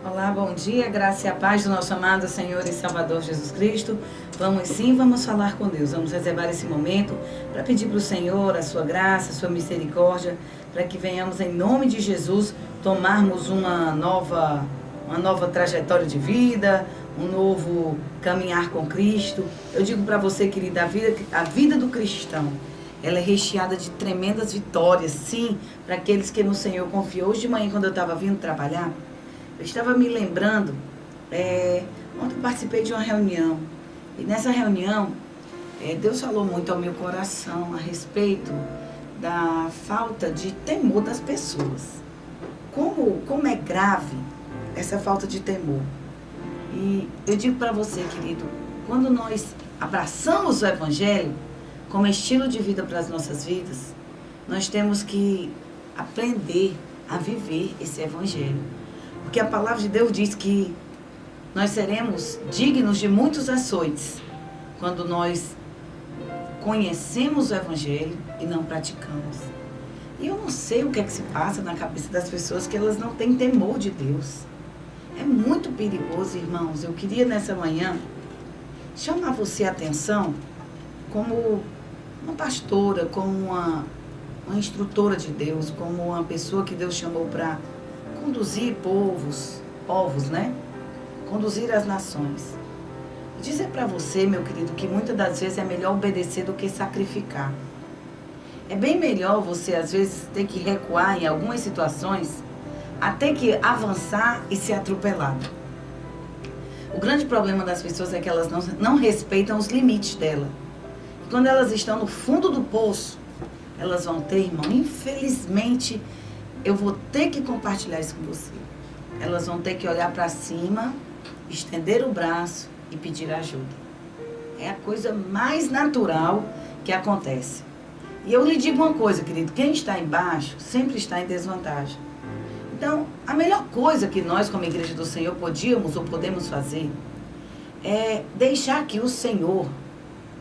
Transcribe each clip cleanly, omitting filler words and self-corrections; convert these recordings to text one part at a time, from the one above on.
Olá, bom dia, graça e a paz do nosso amado Senhor e Salvador Jesus Cristo. Vamos falar com Deus, vamos reservar esse momento para pedir para o Senhor a sua graça, a sua misericórdia, para que venhamos em nome de Jesus tomarmos uma nova trajetória de vida, um novo caminhar com Cristo. Eu digo para você, querida, a vida do cristão, ela é recheada de tremendas vitórias, sim, para aqueles que no Senhor confiam. Hoje de manhã, quando eu estava vindo trabalhar, eu estava me lembrando, ontem eu participei de uma reunião, e nessa reunião, Deus falou muito ao meu coração a respeito da falta de temor das pessoas. Como é grave essa falta de temor. E eu digo para você, querido, quando nós abraçamos o Evangelho como estilo de vida para as nossas vidas, nós temos que aprender a viver esse Evangelho. Porque a palavra de Deus diz que nós seremos dignos de muitos açoites quando nós conhecemos o Evangelho e não praticamos. E eu não sei o que é que se passa na cabeça das pessoas que elas não têm temor de Deus. É muito perigoso, irmãos. Eu queria nessa manhã chamar você a atenção como uma pastora, como uma instrutora de Deus, como uma pessoa que Deus chamou para conduzir povos, né? Conduzir as nações. E dizer para você, meu querido, que muitas das vezes é melhor obedecer do que sacrificar. É bem melhor você, às vezes, ter que recuar em algumas situações a ter que avançar e ser atropelado. O grande problema das pessoas é que elas não respeitam os limites dela. E quando elas estão no fundo do poço, elas vão ter, irmão, infelizmente, eu vou ter que compartilhar isso com você. Elas vão ter que olhar para cima, estender o braço e pedir ajuda. É a coisa mais natural que acontece. E eu lhe digo uma coisa, querido, quem está embaixo sempre está em desvantagem. Então, a melhor coisa que nós, como Igreja do Senhor, podíamos ou podemos fazer é deixar que o Senhor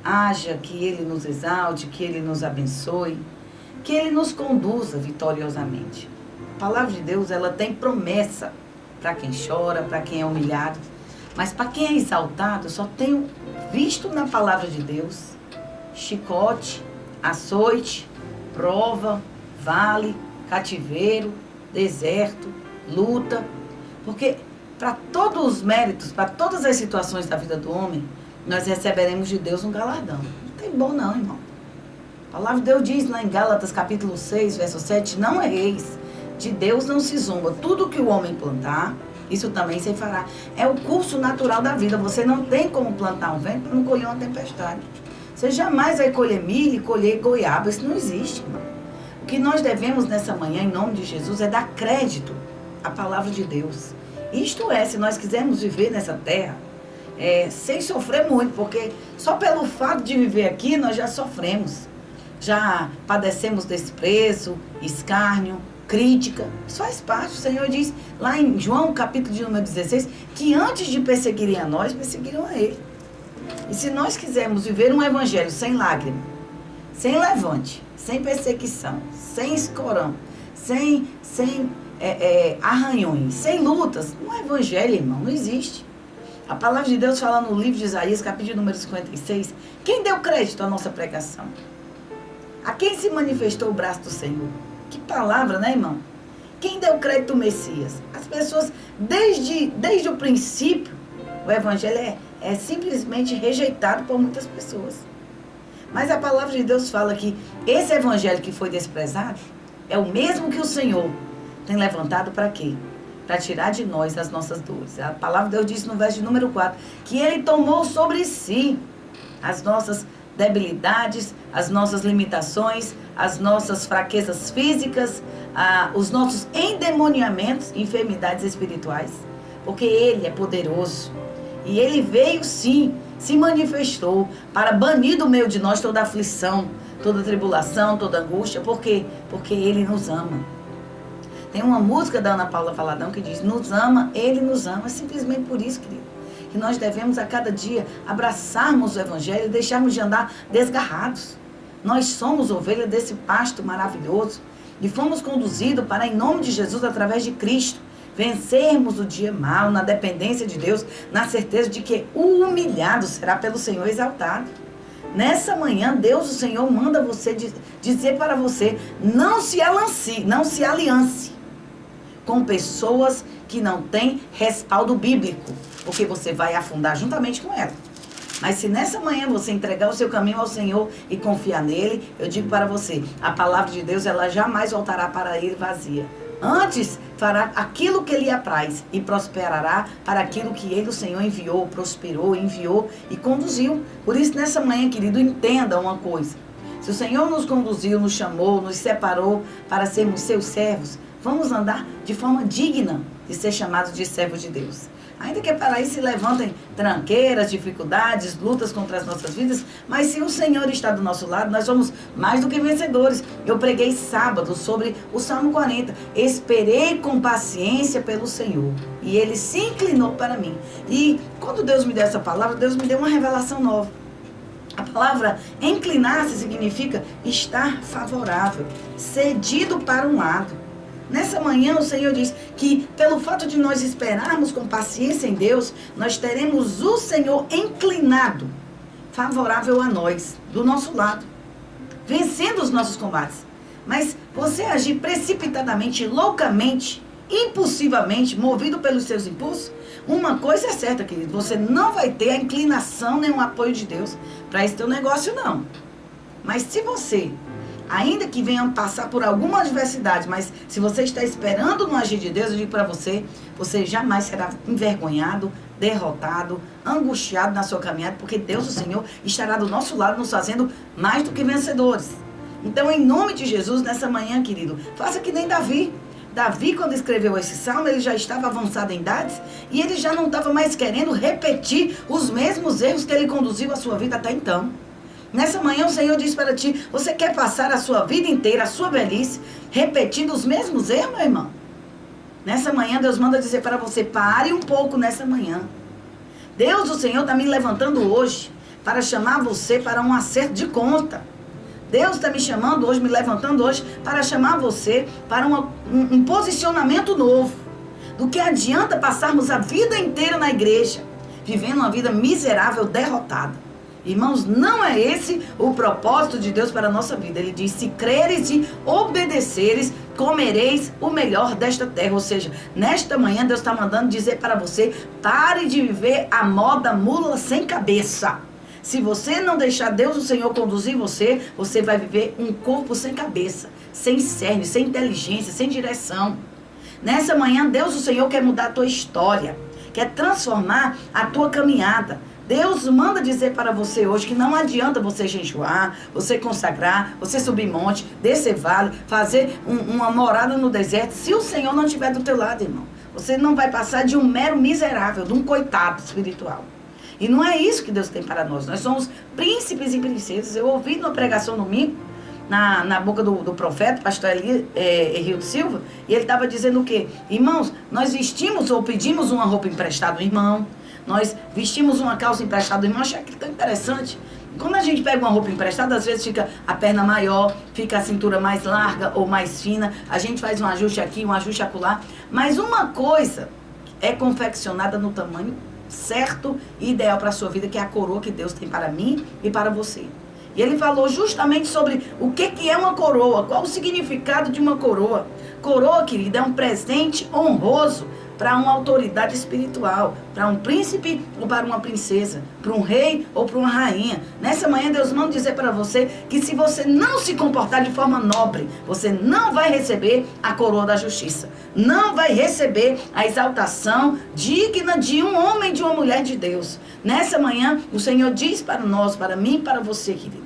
haja, que Ele nos exalte, que Ele nos abençoe, que Ele nos conduza vitoriosamente. A palavra de Deus, ela tem promessa para quem chora, para quem é humilhado. Mas para quem é exaltado, eu só tenho visto na palavra de Deus chicote, açoite, prova, vale, cativeiro, deserto, luta. Porque para todos os méritos, para todas as situações da vida do homem, nós receberemos de Deus um galardão. Não tem bom não, irmão. A palavra de Deus diz lá em Gálatas capítulo 6, verso 7, não erreis, de Deus não se zomba. Tudo que o homem plantar, isso também se fará. É o curso natural da vida. Você não tem como plantar um vento para não colher uma tempestade. Você jamais vai colher milho e colher goiaba. Isso não existe, irmão. O que nós devemos nessa manhã, em nome de Jesus, é dar crédito à palavra de Deus. Isto é, se nós quisermos viver nessa terra, sem sofrer muito, porque só pelo fato de viver aqui, nós já sofremos. Já padecemos desprezo, escárnio, crítica. Isso faz parte. O Senhor diz lá em João, capítulo de número 16, que antes de perseguirem a nós, perseguiram a Ele. E se nós quisermos viver um evangelho sem lágrima, sem levante, sem perseguição, sem escorão, sem arranhões, sem lutas, um evangelho, irmão, não existe. A palavra de Deus fala no livro de Isaías, capítulo número 56, quem deu crédito à nossa pregação? A quem se manifestou o braço do Senhor? Que palavra, né, irmão? Quem deu crédito ao Messias? As pessoas, desde o princípio, o evangelho é simplesmente rejeitado por muitas pessoas. Mas a palavra de Deus fala que esse evangelho que foi desprezado é o mesmo que o Senhor tem levantado para quê? Para tirar de nós as nossas dores. A palavra de Deus diz no verso de número 4, que Ele tomou sobre si as nossas debilidades, as nossas limitações, as nossas fraquezas físicas, os nossos endemoniamentos, enfermidades espirituais. Porque Ele é poderoso. E Ele veio sim, se manifestou para banir do meio de nós toda aflição, toda tribulação, toda angústia. Por quê? Porque Ele nos ama. Tem uma música da Ana Paula Valadão que diz, nos ama, Ele nos ama. É simplesmente por isso, querido, que nós devemos a cada dia abraçarmos o Evangelho e deixarmos de andar desgarrados. Nós somos ovelha desse pasto maravilhoso e fomos conduzidos para, em nome de Jesus, através de Cristo, vencermos o dia mau, na dependência de Deus, na certeza de que o humilhado será pelo Senhor exaltado. Nessa manhã, Deus, o Senhor, manda você dizer para você, não se aliance com pessoas que não têm respaldo bíblico, porque você vai afundar juntamente com ela. Mas se nessa manhã você entregar o seu caminho ao Senhor e confiar nele, eu digo para você, a palavra de Deus, ela jamais voltará para ele vazia. Antes, fará aquilo que lhe apraz e prosperará para aquilo que ele, o Senhor, enviou, prosperou, enviou e conduziu. Por isso, nessa manhã, querido, entenda uma coisa. Se o Senhor nos conduziu, nos chamou, nos separou para sermos seus servos, vamos andar de forma digna de ser chamados de servos de Deus. Ainda que para aí se levantem tranqueiras, dificuldades, lutas contra as nossas vidas, mas se o Senhor está do nosso lado, nós somos mais do que vencedores. Eu preguei sábado sobre o Salmo 40. Esperei com paciência pelo Senhor e Ele se inclinou para mim. E quando Deus me deu essa palavra, Deus me deu uma revelação nova. A palavra inclinar-se significa estar favorável, cedido para um lado. Nessa manhã o Senhor diz que pelo fato de nós esperarmos com paciência em Deus, nós teremos o Senhor inclinado, favorável a nós, do nosso lado, vencendo os nossos combates. Mas você agir precipitadamente, loucamente, impulsivamente, movido pelos seus impulsos, uma coisa é certa, querido, você não vai ter a inclinação nem o apoio de Deus para esse teu negócio, não. Mas se você, ainda que venham passar por alguma adversidade, mas se você está esperando no agir de Deus, eu digo para você, você jamais será envergonhado, derrotado, angustiado na sua caminhada, porque Deus, o Senhor, estará do nosso lado, nos fazendo mais do que vencedores. Então, em nome de Jesus, nessa manhã, querido, faça que nem Davi. Davi, quando escreveu esse salmo, ele já estava avançado em idades e ele já não estava mais querendo repetir os mesmos erros que ele conduziu a sua vida até então. Nessa manhã o Senhor diz para ti, você quer passar a sua vida inteira, a sua velhice, repetindo os mesmos erros, meu irmão? Nessa manhã Deus manda dizer para você, pare um pouco nessa manhã. Deus, o Senhor, está me levantando hoje para chamar você para um acerto de conta. Deus está me chamando hoje, me levantando hoje para chamar você para um posicionamento novo. Do que adianta passarmos a vida inteira na igreja, vivendo uma vida miserável, derrotada. Irmãos, não é esse o propósito de Deus para a nossa vida. Ele diz, se creres e obedeceres, comereis o melhor desta terra. Ou seja, nesta manhã Deus está mandando dizer para você, pare de viver a moda mula sem cabeça. Se você não deixar Deus, o Senhor, conduzir você, você vai viver um corpo sem cabeça, sem cerne, sem inteligência, sem direção. Nessa manhã, Deus, o Senhor, quer mudar a tua história, quer transformar a tua caminhada. Deus manda dizer para você hoje que não adianta você jejuar, você consagrar, você subir monte, descer vale, fazer uma morada no deserto, se o Senhor não estiver do teu lado, irmão. Você não vai passar de um mero miserável, de um coitado espiritual. E não é isso que Deus tem para nós. Nós somos príncipes e princesas. Eu ouvi numa pregação domingo, na boca do profeta, pastor Rio Silva, e ele estava dizendo o quê? Irmãos, nós vestimos ou pedimos uma roupa emprestada do irmão, nós vestimos uma calça emprestada do irmão, achei aquilo tão interessante. Quando a gente pega uma roupa emprestada, às vezes fica a perna maior, fica a cintura mais larga ou mais fina, a gente faz um ajuste aqui, um ajuste acolá, mas uma coisa é confeccionada no tamanho certo e ideal para a sua vida, que é a coroa que Deus tem para mim e para você. E ele falou justamente sobre o que é uma coroa, qual o significado de uma coroa. Coroa, querida, é um presente honroso para uma autoridade espiritual, para um príncipe ou para uma princesa, para um rei ou para uma rainha. Nessa manhã Deus manda dizer para você que se você não se comportar de forma nobre, você não vai receber a coroa da justiça, não vai receber a exaltação digna de um homem, de uma mulher de Deus. Nessa manhã o Senhor diz para nós, para mim e para você, querido,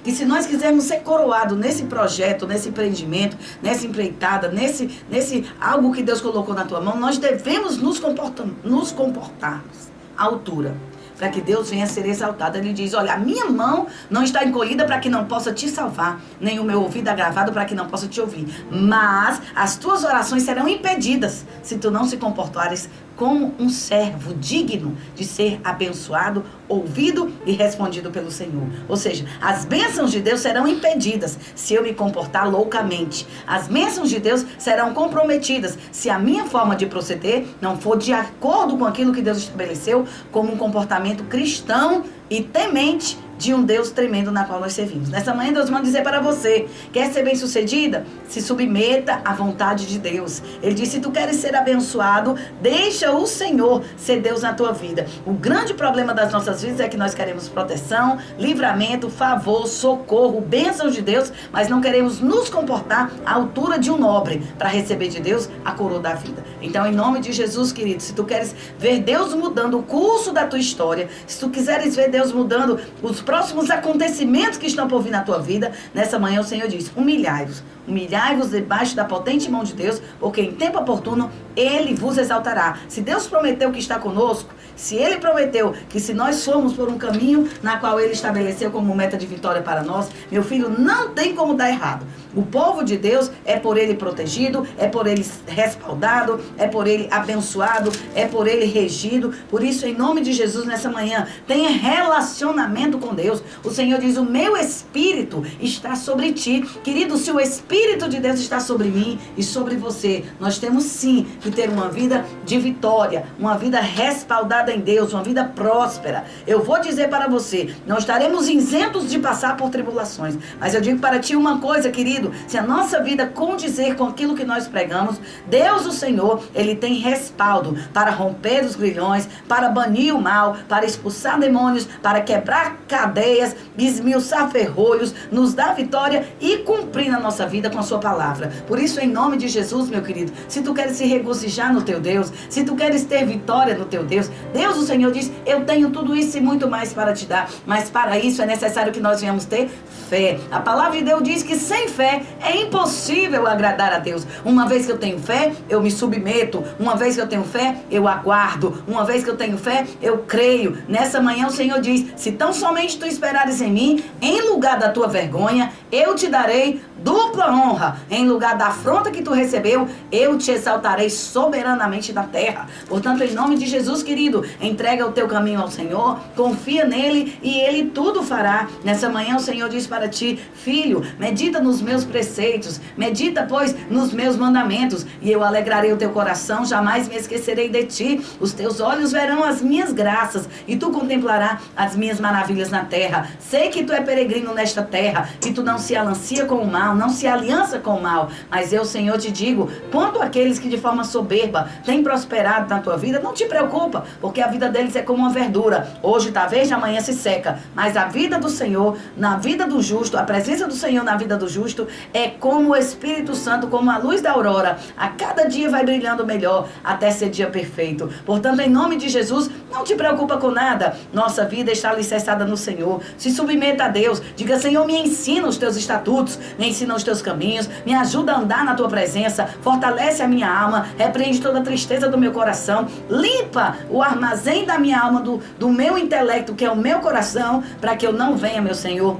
que se nós quisermos ser coroados nesse projeto, nesse empreendimento, nessa empreitada, nesse algo que Deus colocou na tua mão, nós devemos nos comportarmos à altura, para que Deus venha a ser exaltado. Ele diz, olha, a minha mão não está encolhida para que não possa te salvar, nem o meu ouvido agravado para que não possa te ouvir, mas as tuas orações serão impedidas se tu não se comportares como um servo digno de ser abençoado, ouvido e respondido pelo Senhor. Ou seja, as bênçãos de Deus serão impedidas se eu me comportar loucamente. As bênçãos de Deus serão comprometidas se a minha forma de proceder não for de acordo com aquilo que Deus estabeleceu como um comportamento cristão e temente de um Deus tremendo na qual nós servimos. Nessa manhã Deus manda dizer para você, quer ser bem-sucedida? Se submeta à vontade de Deus. Ele disse, se tu queres ser abençoado, deixa o Senhor ser Deus na tua vida. O grande problema das nossas vidas é que nós queremos proteção, livramento, favor, socorro, bênçãos de Deus, mas não queremos nos comportar à altura de um nobre para receber de Deus a coroa da vida. Então, em nome de Jesus, querido, se tu queres ver Deus mudando o curso da tua história, se tu quiseres ver Deus mudando os próximos acontecimentos que estão por vir na tua vida, nessa manhã o Senhor diz, humilhai-vos debaixo da potente mão de Deus, porque em tempo oportuno Ele vos exaltará. Se Deus prometeu que está conosco, se Ele prometeu que se nós formos por um caminho na qual Ele estabeleceu como meta de vitória para nós, meu filho, não tem como dar errado. O povo de Deus é por Ele protegido, é por Ele respaldado, é por Ele abençoado, é por Ele regido. Por isso, em nome de Jesus, nessa manhã, tenha relacionamento com Deus. O Senhor diz, o meu Espírito está sobre ti. Querido, se o Espírito de Deus está sobre mim e sobre você, nós temos sim que ter uma vida de vitória, uma vida respaldada em Deus, uma vida próspera. Eu vou dizer para você, não estaremos isentos de passar por tribulações, mas eu digo para ti uma coisa, querido, se a nossa vida condizer com aquilo que nós pregamos, Deus, o Senhor, Ele tem respaldo para romper os grilhões, para banir o mal, para expulsar demônios, para quebrar cadeias, esmiuçar ferrolhos, nos dar vitória e cumprir na nossa vida com a sua palavra. Por isso, em nome de Jesus, meu querido, se tu queres se regozijar no teu Deus, se tu queres ter vitória no teu Deus, Deus, o Senhor, diz, eu tenho tudo isso e muito mais para te dar, mas para isso é necessário que nós venhamos ter fé. A palavra de Deus diz que sem fé é impossível agradar a Deus. Uma vez que eu tenho fé, eu me submeto. Uma vez que eu tenho fé, eu aguardo. Uma vez que eu tenho fé, eu creio. Nessa manhã o Senhor diz, se tão somente tu esperares em mim, em lugar da tua vergonha, eu te darei dupla honra. Em lugar da afronta que tu recebeu, eu te exaltarei soberanamente na terra. Portanto, em nome de Jesus, querido, entrega o teu caminho ao Senhor, confia nele e Ele tudo fará. Nessa manhã o Senhor diz para ti, filho, medita nos meus preceitos, medita, pois, nos meus mandamentos, e eu alegrarei o teu coração, jamais me esquecerei de ti. Os teus olhos verão as minhas graças, e tu contemplarás as minhas maravilhas na terra. Sei que tu é peregrino nesta terra, que tu não se alancia com o mal, não se aliança com o mal, mas eu, Senhor, te digo, quanto àqueles que de forma soberba têm prosperado na tua vida, não te preocupa, porque a vida deles é como uma verdura, hoje está verde, amanhã se seca, mas a vida do Senhor, na vida do justo, a presença do Senhor na vida do justo, é como o Espírito Santo, como a luz da aurora, a cada dia vai brilhando melhor, até ser dia perfeito. Portanto, em nome de Jesus, não te preocupa com nada, nossa vida está alicerçada no Senhor, se submeta a Deus, diga, Senhor, me ensina os teus estatutos, me ensina os teus caminhos, me ajuda a andar na tua presença, fortalece a minha alma, repreende toda a tristeza do meu coração, limpa o armazém da minha alma, do meu intelecto, que é o meu coração, para que eu não venha, meu Senhor,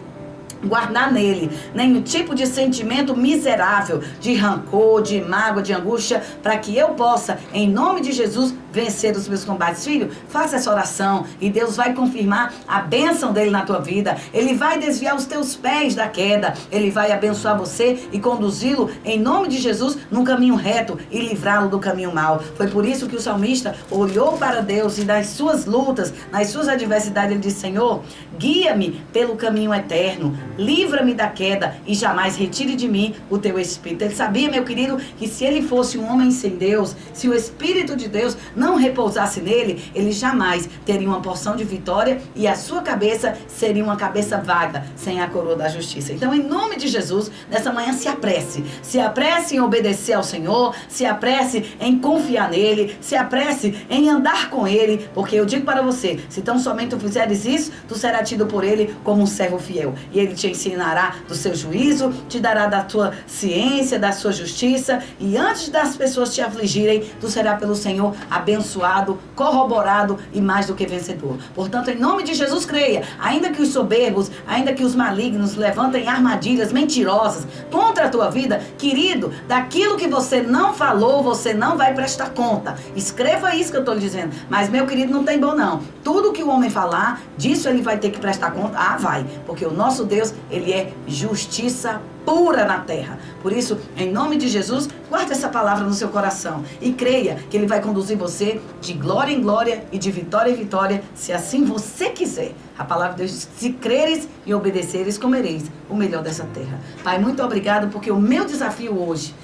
guardar nele nenhum tipo de sentimento miserável, de rancor, de mágoa, de angústia, para que eu possa, em nome de Jesus, vencer os meus combates. Filho, faça essa oração e Deus vai confirmar a bênção dele na tua vida. Ele vai desviar os teus pés da queda, ele vai abençoar você e conduzi-lo em nome de Jesus num caminho reto e livrá-lo do caminho mau. Foi por isso que o salmista olhou para Deus e nas suas lutas, nas suas adversidades, ele disse, Senhor, guia-me pelo caminho eterno, livra-me da queda e jamais retire de mim o teu Espírito. Ele sabia, meu querido, que se ele fosse um homem sem Deus, se o Espírito de Deus não repousasse nele, ele jamais teria uma porção de vitória e a sua cabeça seria uma cabeça vaga, sem a coroa da justiça. Então, em nome de Jesus, nessa manhã se apresse em obedecer ao Senhor, se apresse em confiar nele, se apresse em andar com ele, porque eu digo para você, se tão somente tu fizeres isso, tu serás tido por ele como um servo fiel, e ele te te ensinará do seu juízo, te dará da tua ciência, da sua justiça, e antes das pessoas te afligirem, tu serás pelo Senhor abençoado, corroborado e mais do que vencedor. Portanto, em nome de Jesus, creia, ainda que os soberbos, ainda que os malignos levantem armadilhas mentirosas contra a tua vida, querido, daquilo que você não falou, você não vai prestar conta. Escreva isso que eu estou lhe dizendo. Mas, meu querido, não tem bom não. Tudo que o homem falar, disso ele vai ter que prestar conta. Ah, vai. Porque o nosso Deus, ele é justiça pura na terra. Por isso, em nome de Jesus, guarde essa palavra no seu coração e creia que ele vai conduzir você de glória em glória e de vitória em vitória, se assim você quiser. A palavra de Deus diz: se creres e obedeceres, comereis o melhor dessa terra. Pai, muito obrigado, porque o meu desafio hoje,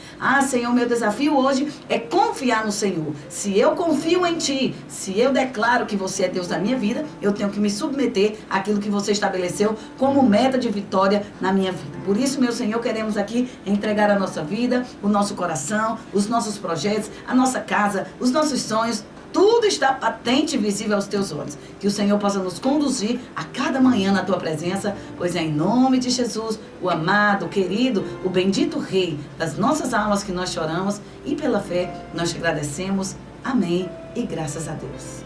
Senhor, meu desafio hoje é confiar no Senhor. Se eu confio em Ti, se eu declaro que você é Deus da minha vida, eu tenho que me submeter àquilo que você estabeleceu como meta de vitória na minha vida. Por isso, meu Senhor, queremos aqui entregar a nossa vida, o nosso coração, os nossos projetos, a nossa casa, os nossos sonhos. Tudo está patente e visível aos teus olhos. Que o Senhor possa nos conduzir a cada manhã na tua presença, pois é em nome de Jesus, o amado, o querido, o bendito Rei das nossas almas que nós choramos, e pela fé nós te agradecemos. Amém e graças a Deus.